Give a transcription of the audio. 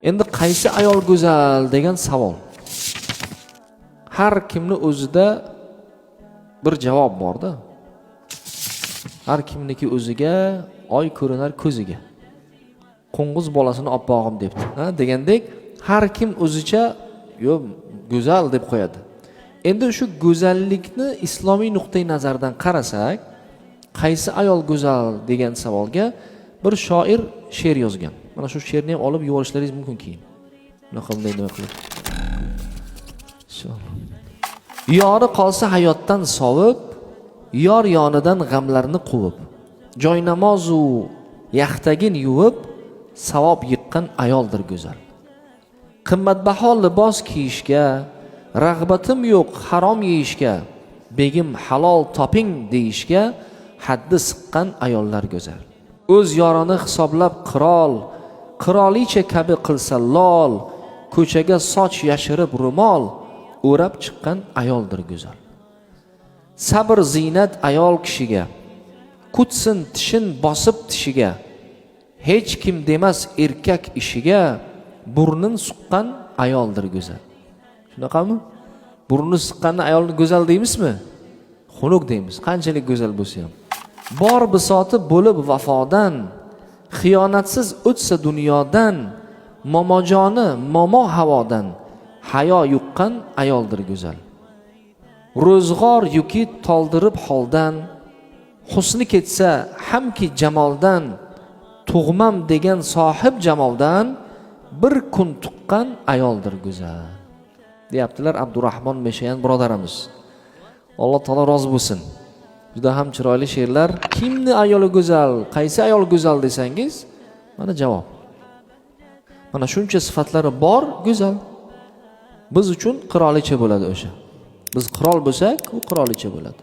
Endi qaysi ayol go'zal degan savol. Har kimni o'zida bir javob bor-da. Har kimniki o'ziga oy ko'rinar ko'ziga. Qo'ng'iz bolasini oppog'im debdi. Degandek, har kim o'zicha yo go'zal deb qo'yadi. Endi shu go'zallikni islomiy nuqtai nazardan qarasak, qaysi ayol go'zal degan savolga bir shoir she'r yozgan. Mana shu she'rni ham olib yuborishlaringiz mumkin keyin. Nima qilib. Yori qolsa hayotdan sovib, yor yonidan g'amlarni quvib, joynamoz u yaxtagin yuvib, savob yiqqan ayoldir go'zal. Qimmatbaho libos kiyishga, rag'batim yo'q harom yeyishga, begim halol toping deyishga haddi siqqan ayollar go'zal. O'z yorini hisoblab qirolicha kabi qilsa lol, ko'chaga soch yashirib ro'mol, o'rab chiqqan ayoldir go'zal. Sabr ziynat ayol kishiga, kutsin tishin bosib tishiga, hech kim demas erkak ishiga, burnin suqqan ayoldir go'zal. Shunaqami? Burni siqqanni ayolni go'zal deymizmi? Xunuk deymiz, qanchalik go'zal bo'lsa ham. Bor bisoti bo'lib vafodan, xiyonatsiz o'tsa dunyodan, momojoni momo havodan, hayo yuqqan ayoldir go'zal. Ro'zg'or yuki toldirib holdan, husni ketsa hamki jamoldan, tug'mam degan sohib jamoldan, bir kun tuqqan ayoldir go'zal. Deyaptilar Abdurrahmon Meshayan birodarimiz. Alloh taolo rozi bo'lsin. Juda ham chiroyli she'rlar. Kimni ayoli go'zal, qaysi ayol go'zal desangiz, mana javob. Mana shuncha sifatlari bor go'zal. Biz uchun qirolicha bo'ladi o'sha. Biz qirol bo'lsak, u qirolicha bo'ladi.